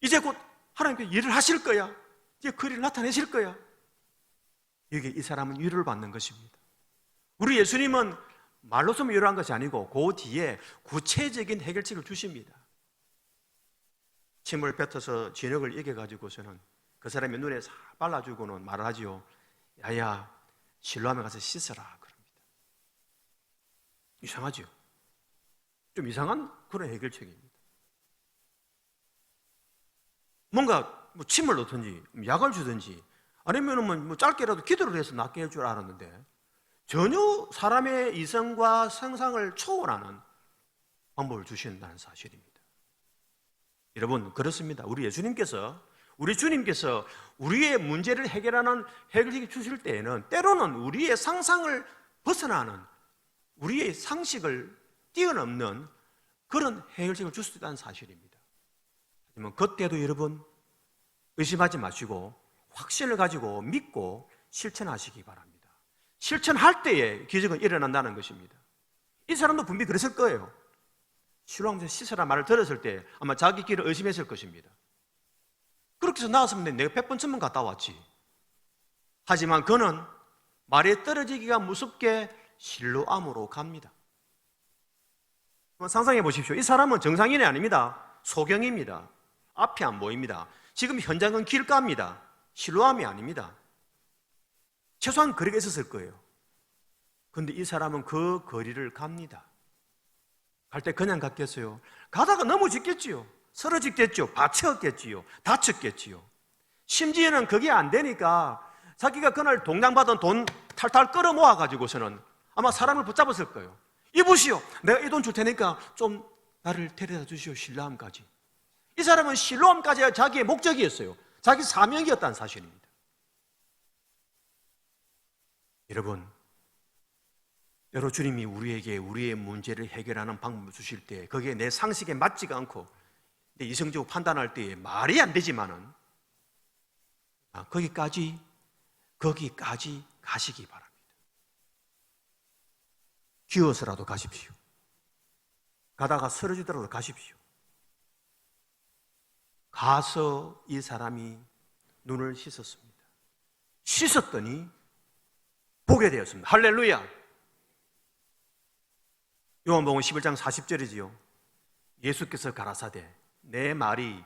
이제 곧 하나님께서 일을 하실 거야. 이제 그 일을 나타내실 거야. 여기 이 사람은 위로를 받는 것입니다. 우리 예수님은 말로서만 위로한 것이 아니고 그 뒤에 구체적인 해결책을 주십니다. 침을 뱉어서 진흙을 이겨가지고서는 그 사람의 눈에 싹 발라주고는 말을 하지요. 야야, 실로암에 가서 씻어라 그럽니다. 이상하죠? 좀 이상한 그런 해결책입니다. 뭔가 뭐 침을 넣든지 약을 주든지 아니면 뭐 짧게라도 기도를 해서 낫게 할 줄 알았는데 전혀 사람의 이성과 상상을 초월하는 방법을 주신다는 사실입니다. 여러분, 그렇습니다. 우리 주님께서 우리의 문제를 해결하는 해결책을 주실 때에는 때로는 우리의 상상을 벗어나는, 우리의 상식을 뛰어넘는 그런 해결책을 줄 수 있다는 사실입니다. 하지만 그때도 여러분 의심하지 마시고 확신을 가지고 믿고 실천하시기 바랍니다. 실천할 때에 기적은 일어난다는 것입니다. 이 사람도 분명히 그랬을 거예요. 실로암에서 씻으라 말을 들었을 때 아마 자기 길을 의심했을 것입니다. 그렇게 해서 나왔으면 내가 100번쯤은 갔다 왔지. 하지만 그는 말에 떨어지기가 무섭게 실로암으로 갑니다. 상상해 보십시오. 이 사람은 정상인이 아닙니다. 소경입니다. 앞이 안 보입니다. 지금 현장은 길가입니다. 실로암이 아닙니다. 최소한 거리가 있었을 거예요. 그런데 이 사람은 그 거리를 갑니다. 갈 때 그냥 갔겠어요? 가다가 넘어지겠지요. 쓰러지겠죠. 받쳤겠지요. 다쳤겠지요. 심지어는 그게 안 되니까 자기가 그날 동냥받은 돈 탈탈 끌어모아 가지고서는 아마 사람을 붙잡았을 거예요. 이보시오, 내가 이 돈 줄 테니까 좀 나를 데려다 주시오, 실로암까지. 이 사람은 실로암까지가 자기의 목적이었어요. 자기 사명이었다는 사실입니다. 여러분, 여러 주님이 우리에게 우리의 문제를 해결하는 방법을 주실 때 거기에 내 상식에 맞지가 않고 내 이성적으로 판단할 때에 말이 안 되지만은 거기까지 가시기 바랍니다. 기어서라도 가십시오. 가다가 쓰러지더라도 가십시오. 가서 이 사람이 눈을 씻었습니다. 씻었더니 보게 되었습니다. 할렐루야. 요한복음 11장 40절이지요. 예수께서 가라사대 내 말이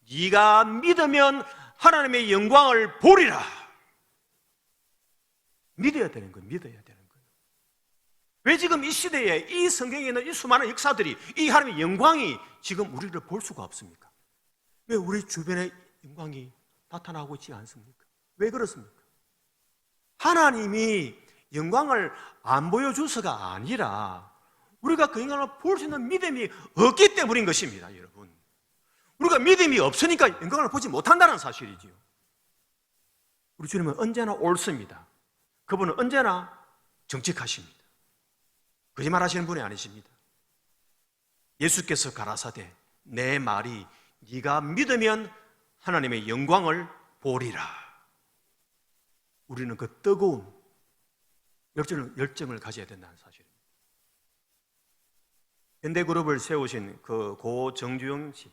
네가 믿으면 하나님의 영광을 보리라. 믿어야 되는 거예요. 믿어야 되는 거예요. 왜 지금 이 시대에 이 성경에 있는 이 수많은 역사들이 이 하나님의 영광이 지금 우리를 볼 수가 없습니까? 왜 우리 주변에 영광이 나타나고 있지 않습니까? 왜 그렇습니까? 하나님이 영광을 안 보여줘서가 아니라 우리가 그 영광을 볼 수 있는 믿음이 없기 때문인 것입니다, 여러분. 우리가 믿음이 없으니까 영광을 보지 못한다는 사실이지요. 우리 주님은 언제나 옳습니다. 그분은 언제나 정직하십니다. 거짓말 하시는 분이 아니십니다. 예수께서 가라사대 내 말이 네가 믿으면 하나님의 영광을 보리라. 우리는 그 뜨거운 열정을 가져야 된다는 사실입니다. 현대그룹을 세우신 그 고 정주영 씨,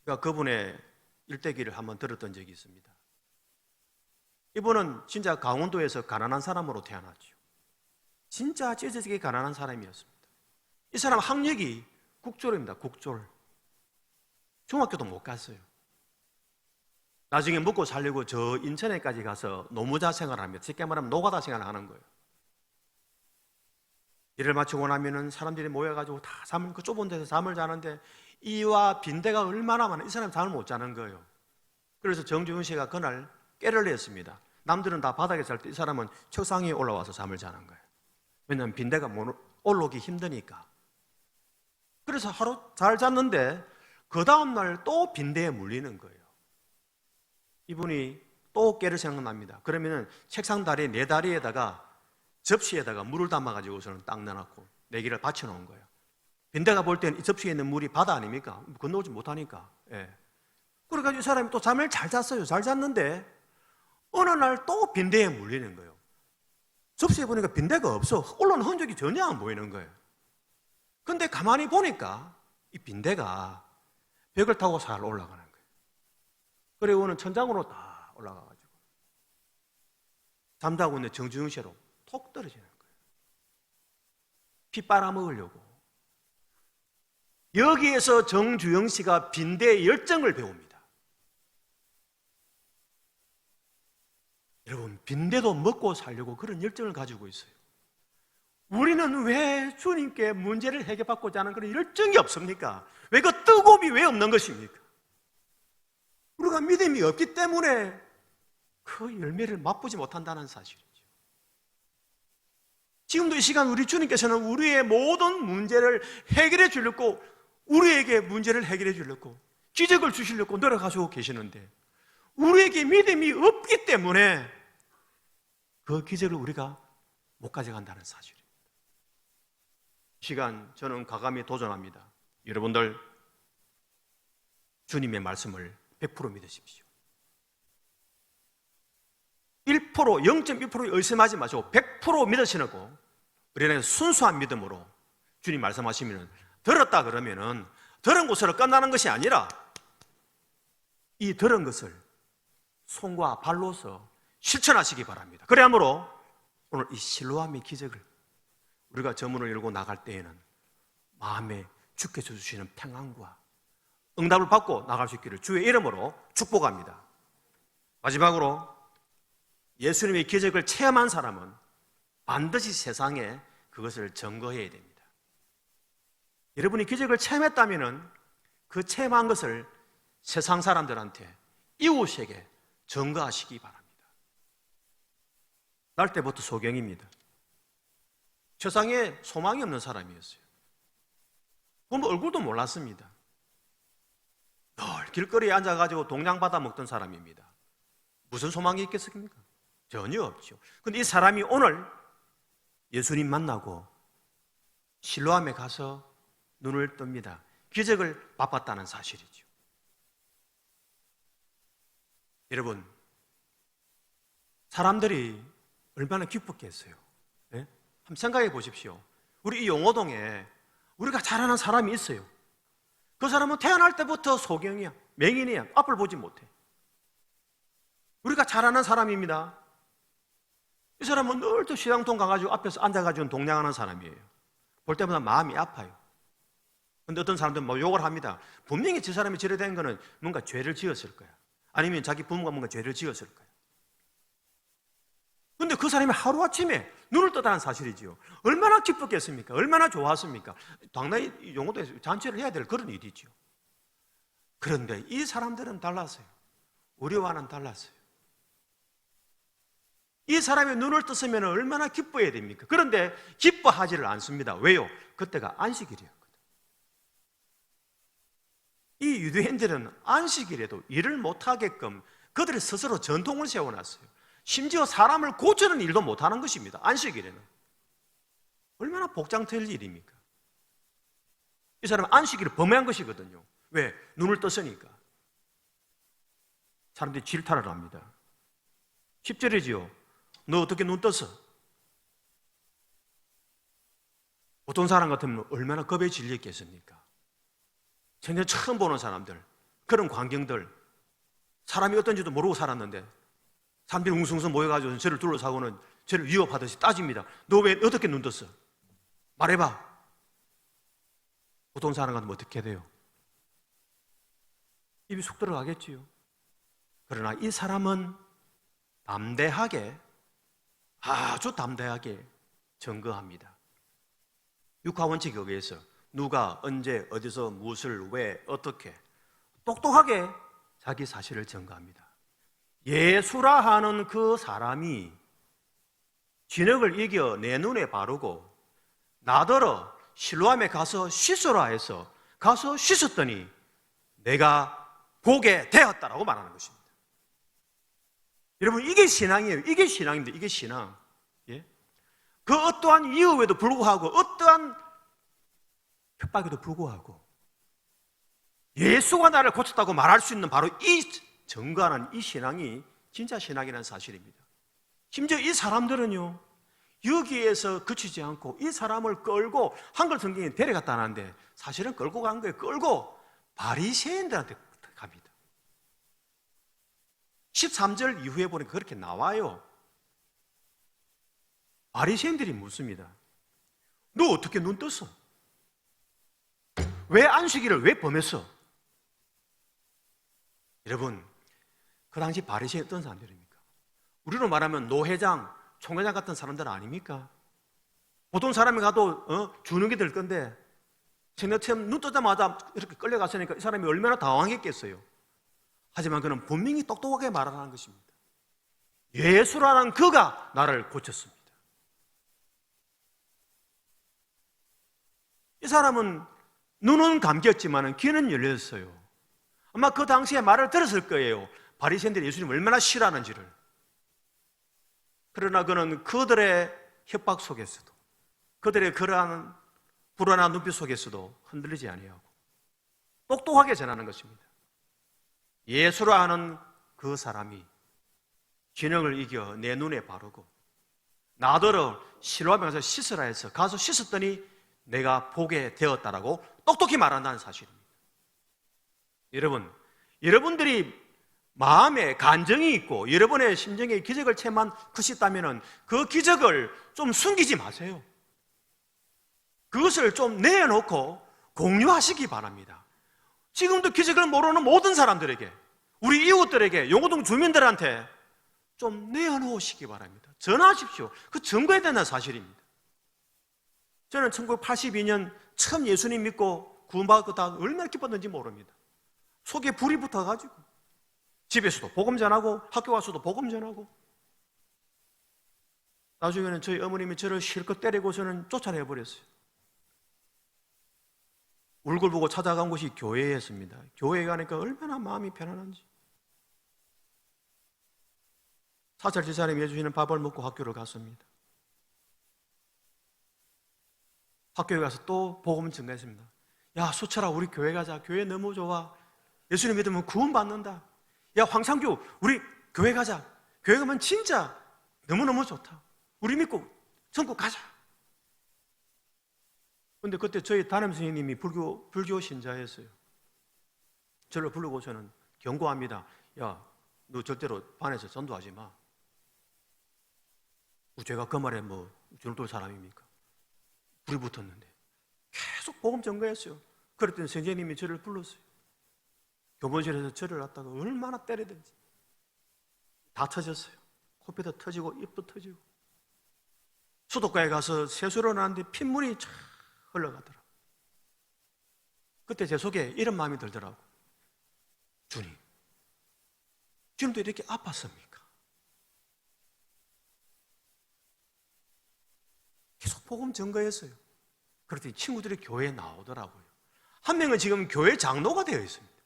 제가 그분의 일대기를 한번 들었던 적이 있습니다. 이분은 진짜 강원도에서 가난한 사람으로 태어났죠. 진짜 찢어지게 가난한 사람이었습니다. 이 사람 학력이 국졸입니다. 국졸. 중학교도 못 갔어요. 나중에 먹고 살려고 저 인천에까지 가서 노무자 생활을 합니다. 쉽게 말하면 노가다 생활을 하는 거예요. 일을 마치고 나면은 사람들이 모여가지고 다 그 좁은 데서 잠을 자는데 이와 빈대가 얼마나 많아. 이 사람 잠을 못 자는 거예요. 그래서 정주영 씨가 그날 깨를 냈습니다. 남들은 다 바닥에 잘 때 이 사람은 책상 위에 올라와서 잠을 자는 거예요. 왜냐하면 빈대가 올라오기 힘드니까. 그래서 하루 잘 잤는데 그 다음날 또 빈대에 물리는 거예요. 이분이 또 깨를 생각납니다. 그러면은 책상 다리 네 다리에다가 접시에다가 물을 담아가지고서는 딱 넣어놓고 내기를 받쳐놓은 거예요. 빈대가 볼 때는 이 접시에 있는 물이 바다 아닙니까? 건너오지 못하니까. 예. 그래가지고 이 사람이 또 잠을 잘 잤어요. 잘 잤는데 어느 날 또 빈대에 물리는 거예요. 접시에 보니까 빈대가 없어. 올라온 흔적이 전혀 안 보이는 거예요. 근데 가만히 보니까 이 빈대가 벽을 타고 잘 올라가는 거예요. 그리고 오는 천장으로 다 올라가가지고 잠자고 있는 정주영 씨로 톡 떨어지는 거예요. 피 빨아먹으려고. 여기에서 정주영 씨가 빈대의 열정을 배웁니다. 여러분, 빈대도 먹고 살려고 그런 열정을 가지고 있어요. 우리는 왜 주님께 문제를 해결받고자 하는 그런 열정이 없습니까? 왜 그 뜨거움이 왜 없는 것입니까? 우리가 믿음이 없기 때문에 그 열매를 맛보지 못한다는 사실이죠. 지금도 이 시간 우리 주님께서는 우리의 모든 문제를 해결해 주려고, 우리에게 문제를 해결해 주려고, 기적을 주시려고 노력하시고 계시는데 우리에게 믿음이 없기 때문에 그 기적을 우리가 못 가져간다는 사실입니다. 이 시간 저는 과감히 도전합니다. 여러분들 주님의 말씀을 100% 믿으십시오. 1%, 0.1% 의심하지 마시고 100% 믿으시고 우리는 순수한 믿음으로 주님 말씀하시면 들었다 그러면은 들은 것으로 끝나는 것이 아니라 이 들은 것을 손과 발로서 실천하시기 바랍니다. 그래야므로 오늘 이 실로암의 기적을 우리가 저문을 열고 나갈 때에는 마음에 주께서 주시는 평안과 응답을 받고 나갈 수 있기를 주의 이름으로 축복합니다. 마지막으로 예수님의 기적을 체험한 사람은 반드시 세상에 그것을 증거해야 됩니다. 여러분이 기적을 체험했다면 그 체험한 것을 세상 사람들한테, 이웃에게 증거하시기 바랍니다. 날 때부터 소경입니다. 세상에 소망이 없는 사람이었어요. 보면 얼굴도 몰랐습니다. 늘 길거리에 앉아가지고 동양 받아 먹던 사람입니다. 무슨 소망이 있겠습니까? 전혀 없죠. 그런데 이 사람이 오늘 예수님 만나고 실로암에 가서 눈을 뜹니다. 기적을 맛봤다는 사실이죠. 여러분, 사람들이 얼마나 기뻤겠어요. 네? 한번 생각해 보십시오. 우리 이 용호동에 우리가 잘 아는 사람이 있어요. 그 사람은 태어날 때부터 소경이야, 맹인이야, 앞을 보지 못해. 우리가 잘 아는 사람입니다. 이 사람은 늘 또 시장통 가가지고 앞에서 앉아가지고 동냥하는 사람이에요. 볼 때마다 마음이 아파요. 근데 어떤 사람들은 뭐 욕을 합니다. 분명히 저 사람이 저래 된 거는 뭔가 죄를 지었을 거야. 아니면 자기 부모가 뭔가 죄를 지었을 거야. 근데 그 사람이 하루아침에 눈을 떴다는 사실이지요. 얼마나 기뻤겠습니까? 얼마나 좋았습니까? 당연히 용어도 잔치를 해야 될 그런 일이죠. 그런데 이 사람들은 달랐어요. 우리와는 달랐어요. 이 사람이 눈을 떴으면 얼마나 기뻐해야 됩니까? 그런데 기뻐하지를 않습니다. 왜요? 그때가 안식일이었거든요. 이 유대인들은 안식일에도 일을 못하게끔 그들이 스스로 전통을 세워놨어요. 심지어 사람을 고치는 일도 못하는 것입니다. 안식일에는. 얼마나 복장 틀릴 일입니까? 이 사람은 안식일을 범해한 것이거든요. 왜? 눈을 떴으니까. 사람들이 질타를 합니다. 10절이지요. 너 어떻게 눈 떴어? 보통 사람 같으면 얼마나 겁에 질렸겠습니까? 전혀 처음 보는 사람들, 그런 광경들, 사람이 어떤지도 모르고 살았는데 사람들이 웅성웅성 모여가지고 저를 둘러싸고는 저를 위협하듯이 따집니다. 너 왜 어떻게 눈 떴어? 말해봐. 보통 사람 같으면 어떻게 돼요? 입이 쑥 들어가겠지요. 그러나 이 사람은 담대하게, 아주 담대하게 증거합니다. 육하원칙에 의해서 누가 언제 어디서 무엇을 왜 어떻게 똑똑하게 자기 사실을 증거합니다. 예수라 하는 그 사람이 진흙을 이겨 내 눈에 바르고 나더러 실로암에 가서 씻으라 해서 가서 씻었더니 내가 보게 되었다라고 말하는 것입니다. 여러분, 이게 신앙이에요. 이게 신앙입니다. 이게 신앙. 예? 그 어떠한 위협에도 불구하고 어떠한 협박에도 불구하고 예수가 나를 고쳤다고 말할 수 있는 바로 이 증거하는 이 신앙이 진짜 신앙이라는 사실입니다. 심지어 이 사람들은요, 여기에서 그치지 않고 이 사람을 끌고 한글 성경에 데려갔다 하는데 사실은 끌고 간 거예요. 끌고 바리새인들한테 갑니다. 13절 이후에 보니까 그렇게 나와요. 바리새인들이 묻습니다. 너 어떻게 눈 떴어? 왜 안식일을 왜 범했어? 여러분, 그 당시 바리새인 어떤 사람들입니까? 우리로 말하면 노회장, 총회장 같은 사람들 아닙니까? 보통 사람이 가도 주눅이 들 건데 생처럼 눈 뜨자마자 이렇게 끌려갔으니까 이 사람이 얼마나 당황했겠어요. 하지만 그는 분명히 똑똑하게 말하는 것입니다. 예수라는 그가 나를 고쳤습니다. 이 사람은 눈은 감겼지만 귀는 열렸어요. 아마 그 당시에 말을 들었을 거예요. 바리새인들이 예수님을 얼마나 싫어하는지를. 그러나 그는 그들의 협박 속에서도, 그들의 그러한 불안한 눈빛 속에서도 흔들리지 아니하고 똑똑하게 전하는 것입니다. 예수라 하는 그 사람이 진영을 이겨 내 눈에 바르고 나더러 실로암에 가서 씻으라 해서 가서 씻었더니 내가 보게 되었다라고 똑똑히 말한다는 사실입니다. 여러분, 여러분들이 마음에 간정이 있고 여러분의 심정에 기적을 체험한 것이 있다면 그 기적을 좀 숨기지 마세요. 그것을 좀 내놓고 공유하시기 바랍니다. 지금도 기적을 모르는 모든 사람들에게, 우리 이웃들에게, 용호동 주민들한테 좀 내어놓으시기 바랍니다. 전하십시오. 그 증거해야 되는 사실입니다. 저는 1982년 처음 예수님 믿고 구원받고 다 얼마나 기뻤는지 모릅니다. 속에 불이 붙어가지고 집에서도 복음 전하고 학교 와서도 복음 전하고, 나중에는 저희 어머님이 저를 실컷 때리고서는 쫓아내버렸어요. 얼굴 보고 찾아간 곳이 교회였습니다. 교회에 가니까 얼마나 마음이 편안한지. 사찰 지사님이 해주시는 밥을 먹고 학교를 갔습니다. 학교에 가서 또 복음을 전했습니다. 야, 수철아, 우리 교회 가자. 교회 너무 좋아. 예수님 믿으면 구원받는다. 야, 황상규, 우리 교회 가자. 교회 가면 진짜 너무너무 좋다. 우리 믿고 전국 가자. 근데 그때 저희 담임 선생님이 불교 신자였어요. 저를 부르고 저는 경고합니다. 야, 너 절대로 반에서 전도하지 마. 제가 그 말에 뭐 주눅들 사람입니까? 불이 붙었는데 계속 복음 전거했어요. 그랬더니 선생님이 저를 불렀어요. 교무실에서 저를 갖다가 얼마나 때리든지 다 터졌어요. 코피도 터지고 입도 터지고. 수도가에 가서 세수를 하는데 핏물이 쫙 흘러가더라고요. 그때 제 속에 이런 마음이 들더라고요. 주님도 이렇게 아팠습니까? 계속 복음 전거했어요. 그랬더니 친구들이 교회에 나오더라고요. 한 명은 지금 교회 장로가 되어 있습니다.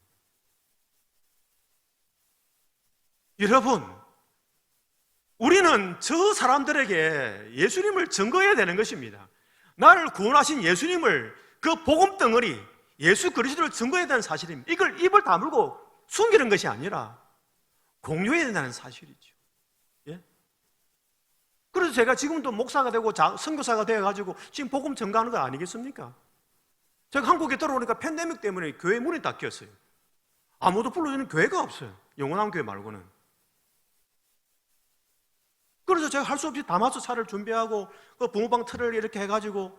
여러분, 우리는 저 사람들에게 예수님을 증거해야 되는 것입니다. 나를 구원하신 예수님을, 그 복음 덩어리 예수 그리스도를 증거해야 되는 사실입니다. 이걸 입을 다물고 숨기는 것이 아니라 공유해야 된다는 사실이죠. 예? 그래서 제가 지금도 목사가 되고 선교사가 되어가지고 지금 복음 전가하는 거 아니겠습니까? 제가 한국에 들어오니까 팬데믹 때문에 교회 문이 닫혔어요. 아무도 불러주는 교회가 없어요. 영원한 교회 말고는. 그래서 제가 할 수 없이 다마스 차를 준비하고 그 부모방 틀을 이렇게 해가지고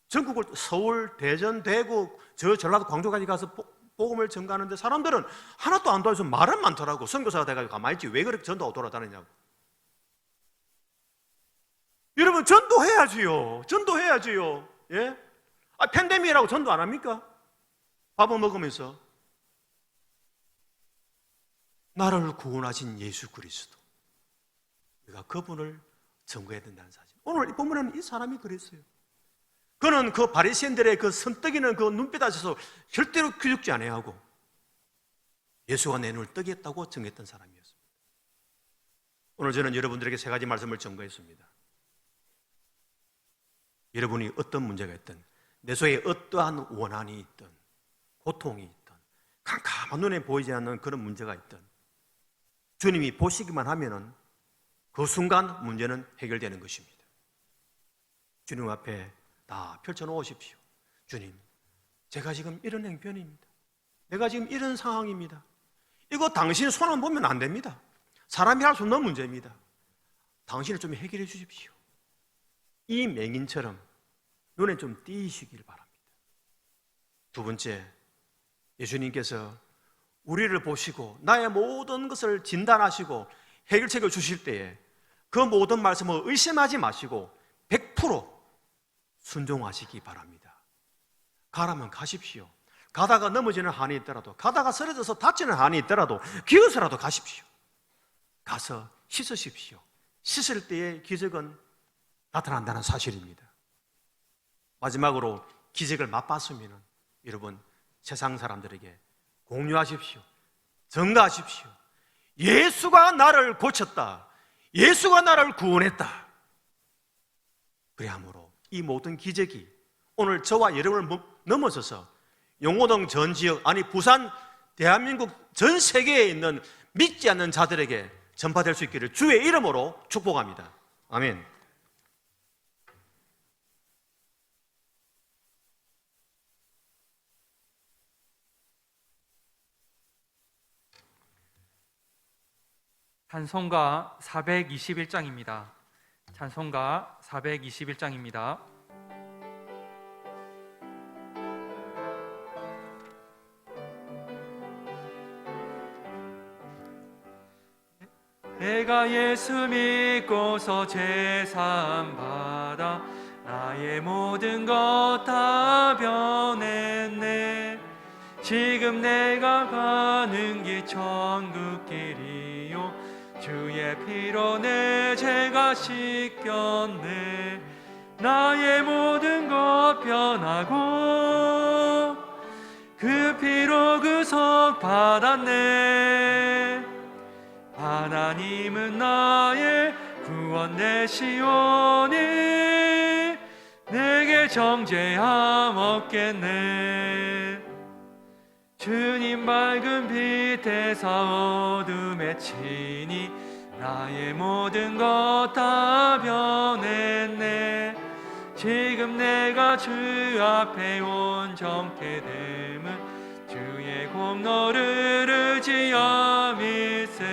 전국을 서울, 대전, 대구, 저 전라도, 광주까지 가서 복음을 전가하는데 사람들은 하나도 안 도와줘서 말은 많더라고. 선교사가 돼가지고 가만히 있지 왜 그렇게 전도하고 돌아다니냐고. 여러분, 전도해야지요. 전도해야지요. 예? 팬데믹이라고 전도 안 합니까? 밥을 먹으면서. 나를 구원하신 예수 그리스도, 우리가 그분을 증거해야 된다는 사실. 오늘 이 본문에는 이 사람이 그랬어요. 그는 그 바리새인들의 그 선떡이는 그 눈빛 앞에서 절대로 귀죽지 아니하고 예수가 내 눈을 뜨게 했다고 증거했던 사람이었습니다. 오늘 저는 여러분들에게 세 가지 말씀을 증거했습니다. 여러분이 어떤 문제가 있든, 내 속에 어떠한 원한이 있든, 고통이 있든, 캄캄한 눈에 보이지 않는 그런 문제가 있든 주님이 보시기만 하면은 그 순간 문제는 해결되는 것입니다. 주님 앞에 다 펼쳐놓으십시오. 주님, 제가 지금 이런 형편입니다. 내가 지금 이런 상황입니다. 이거 당신 손안 보면 안 됩니다. 사람이 할 수 없는 문제입니다. 당신을 좀 해결해 주십시오. 이 맹인처럼 눈에 좀 띄시길 바랍니다. 두 번째, 예수님께서 우리를 보시고 나의 모든 것을 진단하시고 해결책을 주실 때에 그 모든 말씀을 의심하지 마시고 100% 순종하시기 바랍니다. 가라면 가십시오. 가다가 넘어지는 한이 있더라도, 가다가 쓰러져서 다치는 한이 있더라도 기어서라도 가십시오. 가서 씻으십시오. 씻을 때의 기적은 나타난다는 사실입니다. 마지막으로 기적을 맛봤으면 여러분 세상 사람들에게 공유하십시오. 증거하십시오. 예수가 나를 고쳤다. 예수가 나를 구원했다. 그리하므로 이 모든 기적이 오늘 저와 여러분을 넘어서서 용호동 전 지역, 아니 부산, 대한민국 전 세계에 있는 믿지 않는 자들에게 전파될 수 있기를 주의 이름으로 축복합니다. 아멘. 찬송가 421장입니다. 찬송가 421장입니다. 내가 예수 믿고서 제산 받아 나의 모든 것 다 변했네. 지금 내가 가는 길 천국길이요 주의 피로 내 죄가 씻겼네. 나의 모든 것 변하고 그 피로 구속 받았네. 하나님은 나의 구원 되시오니 내게 정죄함 없겠네. 주님 밝은 빛에서 어둠에 치니 나의 모든 것 다 변했네. 지금 내가 주 앞에 온전케 됨은 주의 공로를 의지함일세.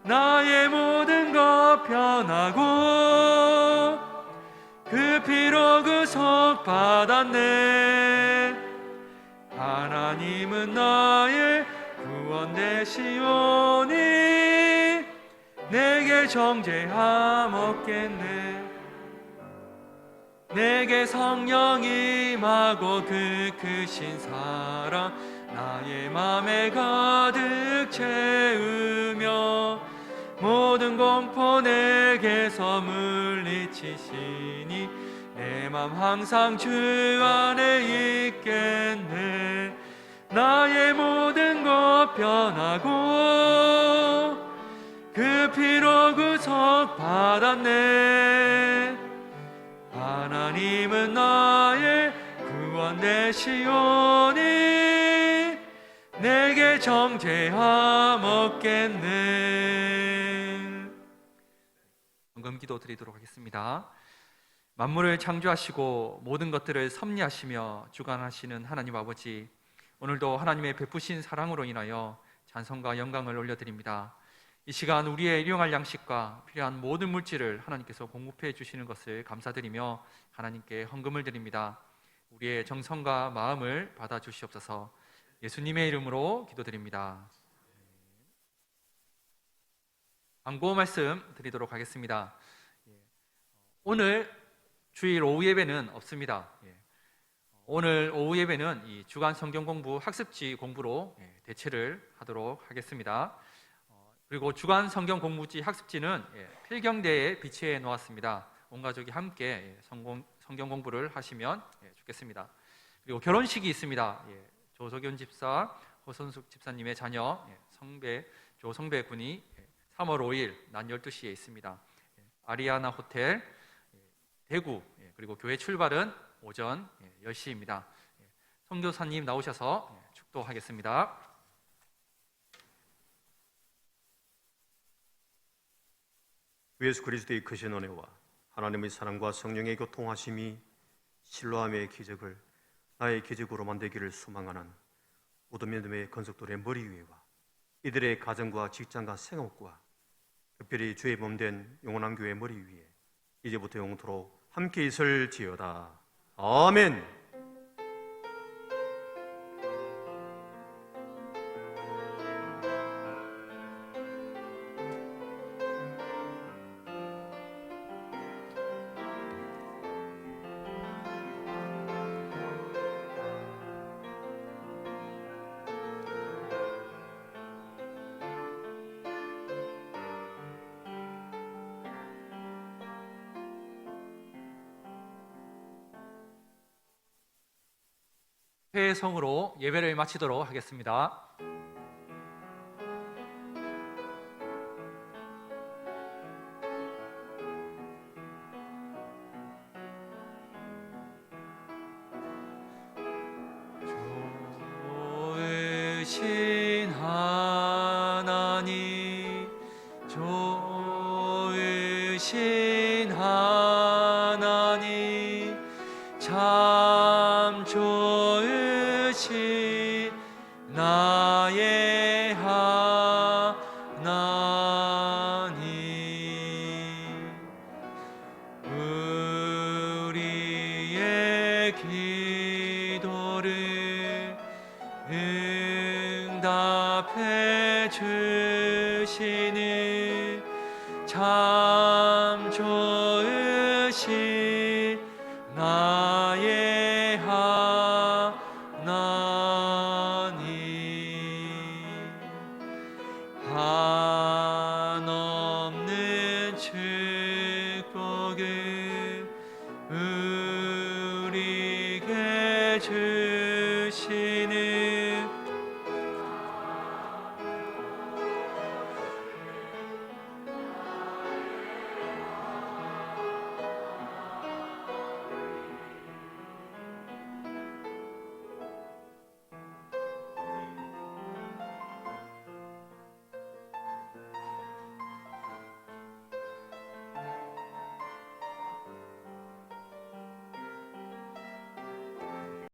나의 모든 것 변하고 그 피로 구속 받았네. 하나님은 나의 구원 되시오니 내게 정죄함 없겠네. 내게 성령 임하고 그 크신 사랑 나의 맘에 가득 채우며 모든 공포 내게서 물리치시니 내 맘 항상 주 안에 있겠네. 나의 모든 것 변하고 그 피로 구속 받았네. 하나님은 나의 구원 되시오니 내게 정죄함 없겠네. 헌금기도 드리도록 하겠습니다. 만물을 창조하시고 모든 것들을 섭리하시며 주관하시는 하나님 아버지, 오늘도 하나님의 베푸신 사랑으로 인하여 찬송과 영광을 올려드립니다. 이 시간 우리의 일용할 양식과 필요한 모든 물질을 하나님께서 공급해 주시는 것을 감사드리며 하나님께 헌금을 드립니다. 우리의 정성과 마음을 받아 주시옵소서. 예수님의 이름으로 기도드립니다. 광고 말씀 드리도록 하겠습니다. 오늘 주일 오후 예배는 없습니다. 오늘 오후 예배는 이 주간 성경 공부 학습지 공부로 대체를 하도록 하겠습니다. 그리고 주간 성경 공부지 학습지는 필경대에 비치해 놓았습니다. 온 가족이 함께 성경 공부를 하시면 좋겠습니다. 그리고 결혼식이 있습니다. 조석윤 집사, 호선숙 집사님의 자녀 조성배 군이 3월 5일 낮 12시에 있습니다. 아리아나 호텔 대구, 그리고 교회 출발은 오전 10시입니다. 선교사님 나오셔서 축도 축도하겠습니다. 예수 그리스도의 크신 은혜와 하나님의 사랑과 성령의 교통하심이 실로암의 기적을 나의 기적으로 만들기를 소망하는 모든 믿음의 건속들의 머리 위에와 이들의 가정과 직장과 생업과 특별히 주의 몸된 영원한 교회 머리 위에 이제부터 영원토록 함께 있을지어다. 아멘. 회성으로 예배를 마치도록 하겠습니다. 좋으신 하나님, 좋으신 하나님, 참 좋으신 나의 하나님, 우리의 기도를 응답해 주시는 참 좋으신 나의 하나님,